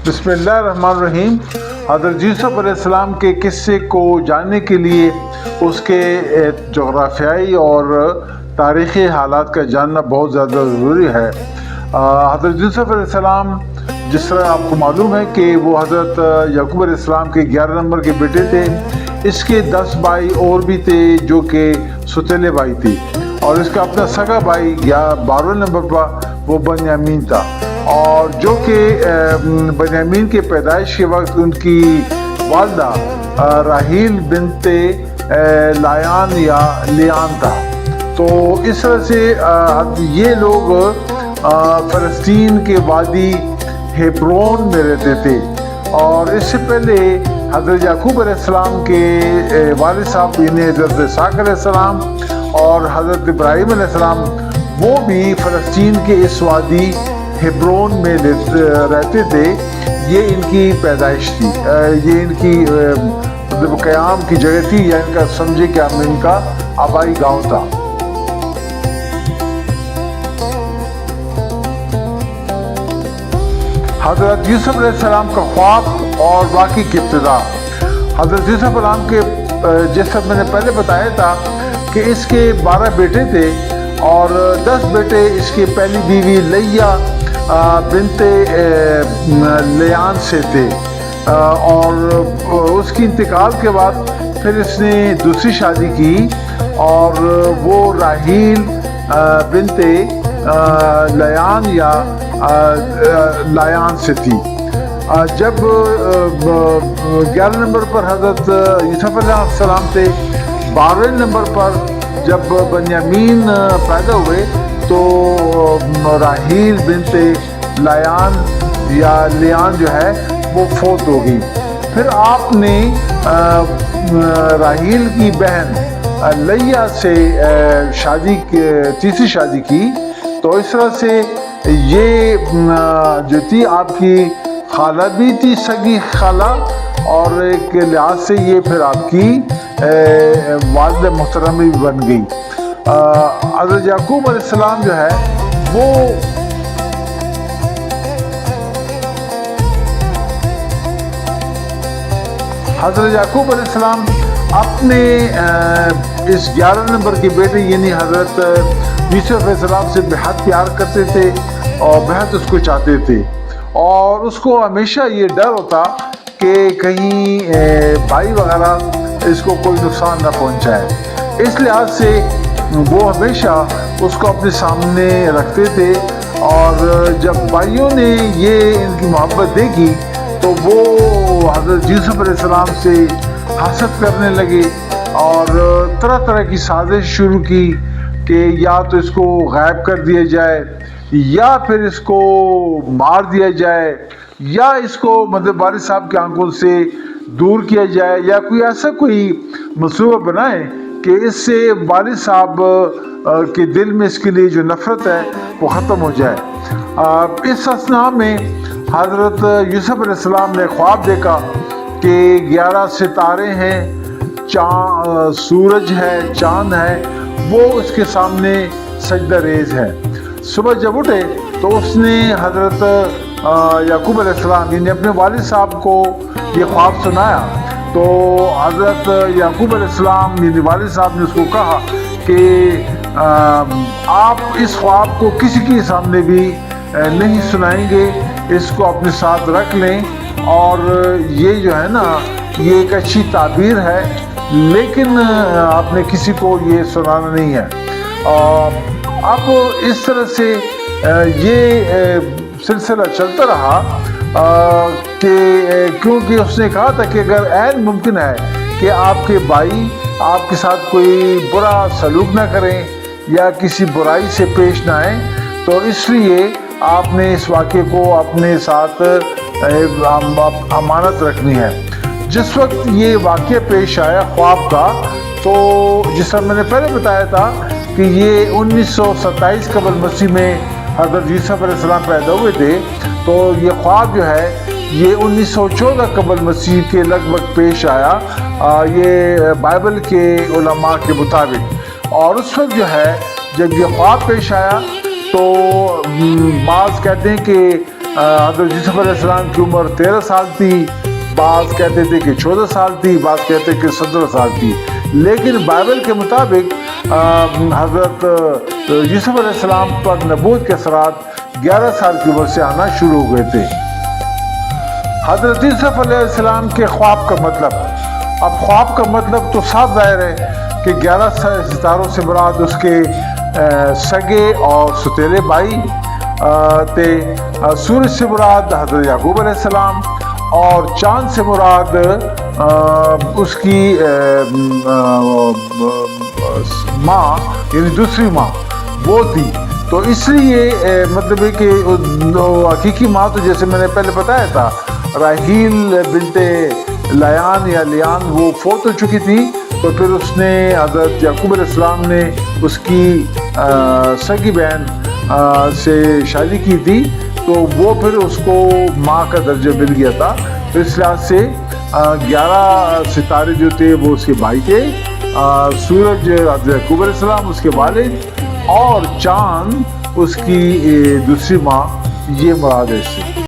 بسم اللہ الرحمن الرحیم۔ حضرت یوسف علیہ السلام کے قصے کو جاننے کے لیے اس کے جغرافیائی اور تاریخی حالات کا جاننا بہت زیادہ ضروری ہے۔ حضرت یوسف علیہ السلام، جس طرح آپ کو معلوم ہے کہ وہ حضرت یعقوب علیہ السلام کے 11 نمبر کے بیٹے تھے۔ اس کے 10 بھائی اور بھی تھے جو کہ ستیلے بھائی تھے، اور اس کا اپنا سگا بھائی 12 نمبر پر وہ بنیامین تھا، اور جو کہ بنیامین کے پیدائش کے وقت ان کی والدہ راحیل بنت لایان یا لیان تھا۔ تو اس طرح سے یہ لوگ فلسطین کے وادی ہیبرون میں رہتے تھے، اور اس سے پہلے حضرت یعقوب علیہ السلام کے والد صاحب یعنی حضرت اسحاق علیہ السلام اور حضرت ابراہیم علیہ السلام وہ بھی فلسطین کے اس وادی ہیبرون میں رہتے تھے۔ یہ ان کی پیدائش تھی، یہ ان کی قیام کی جگہ تھی، یا ان کا سمجھے کہ ان کا آبائی گاؤں تھا۔ حضرت یوسف علیہ السلام کا خواب اور واقعی کی ابتدا۔ حضرت یوسف علیہ السلام کے جیسا میں نے پہلے بتایا تھا کہ اس کے 12 بیٹے تھے، اور 10 بیٹے اس کی پہلی بیوی لیا بنت لیان سے تھے، اور اس کی انتقال کے بعد پھر اس نے دوسری شادی کی، اور وہ راحیل بنت لیان یا لایان سے تھی۔ جب 11 نمبر پر حضرت یوسف علیہ السلام تھے، 12 نمبر پر جب بنیامین پیدا ہوئے تو راحیل بنت لایان یا لیان جو ہے وہ فوت ہو گئی۔ پھر آپ نے راحیل کی بہن لیا سے تیسری شادی کی۔ تو اس طرح سے یہ جو تھی آپ کی خالہ بھی تھی، سگی خالہ، اور ایک لحاظ سے یہ پھر آپ کی والدہ محترمہ بھی بن گئی۔ حضرت یعقوب علیہ السلام جو ہے وہ حضرت یعقوب علیہ السلام اپنے اس 11 نمبر کے بیٹے یعنی حضرت یوسف علیہ السلام سے بہت پیار کرتے تھے اور بہت اس کو چاہتے تھے، اور اس کو ہمیشہ یہ ڈر ہوتا کہ کہیں بھائی وغیرہ اس کو کوئی نقصان نہ پہنچائے۔ اس لحاظ سے وہ ہمیشہ اس کو اپنے سامنے رکھتے تھے، اور جب بھائیوں نے یہ ان کی محبت دیکھی تو وہ حضرت یوسف علیہ السلام سے حسد کرنے لگے، اور طرح طرح کی سازش شروع کی کہ یا تو اس کو غائب کر دیا جائے، یا پھر اس کو مار دیا جائے، یا اس کو مطلب والد صاحب کی آنکھوں سے دور کیا جائے، یا کوئی ایسا کوئی منصوبہ بنائے کہ اس سے والد صاحب کے دل میں اس کے لیے جو نفرت ہے وہ ختم ہو جائے۔ اس اثناء میں حضرت یوسف علیہ السلام نے خواب دیکھا کہ 11 ستارے ہیں، سورج ہے، چاند ہے، وہ اس کے سامنے سجدہ ریز ہے۔ صبح جب اٹھے تو اس نے حضرت یعقوب علیہ السلام یعنی اپنے والد صاحب کو یہ خواب سنایا، تو حضرت یعقوب علیہ السلام یعنی والد صاحب نے اس کو کہا کہ آپ اس خواب کو کسی کے سامنے بھی نہیں سنائیں گے، اس کو اپنے ساتھ رکھ لیں، اور یہ جو ہے نا یہ ایک اچھی تعبیر ہے، لیکن آپ نے کسی کو یہ سنانا نہیں ہے۔ اب اس طرح سے یہ سلسلہ چلتا رہا کہ کیونکہ اس نے کہا تھا کہ اگر عین ممکن ہے کہ آپ کے بھائی آپ کے ساتھ کوئی برا سلوک نہ کریں یا کسی برائی سے پیش نہ آئیں، تو اس لیے آپ نے اس واقعے کو اپنے ساتھ امانت رکھنی ہے۔ جس وقت یہ واقعہ پیش آیا خواب کا، تو جس طرح میں نے پہلے بتایا تھا کہ یہ 1927 قبل مسیح میں حضرت یوسف علیہ السلام پیدا ہوئے تھے، تو یہ خواب جو ہے یہ 1914 قبل مسیح کے لگ بھگ پیش آیا، یہ بائبل کے علماء کے مطابق۔ اور اس وقت جو ہے جب یہ خواب پیش آیا تو بعض کہتے ہیں کہ حضرت یوسف علیہ السلام کی عمر 13 سال تھی، بعض کہتے تھے کہ 14 سال تھی، بعض کہتے کہ 17 سال تھی، لیکن بائبل کے مطابق حضرت یوسف علیہ السلام پر نبوت کے اثرات 11 سال کی عمر سے آنا شروع ہو گئے تھے۔ حضرت یوسف علیہ السلام کے خواب کا مطلب، اب خواب کا مطلب تو صاف ظاہر ہے کہ 11 ستاروں سے مراد اس کے سگے اور ستیلے بھائی تھے، سورج سے مراد حضرت یعقوب علیہ السلام، اور چاند سے مراد اس کی ماں یعنی دوسری ماں وہ تھی۔ تو اس لیے مطلب ہے کہ حقیقی ماں تو جیسے میں نے پہلے بتایا تھا راحیل بنت لیان یا لیان وہ فوت ہو چکی تھی، تو پھر اس نے حضرت یعقوب علیہ السلام نے اس کی سگی بہن سے شادی کی تھی، تو وہ پھر اس کو ماں کا درجہ مل گیا تھا۔ تو اس لحاظ سے 11 ستارے جو تھے وہ اس کے بھائی تھے، سورج حضرت یعقوب علیہ السلام اس کے والد، اور چاند اس کی دوسری ماں، یہ مراد ہے اس سے۔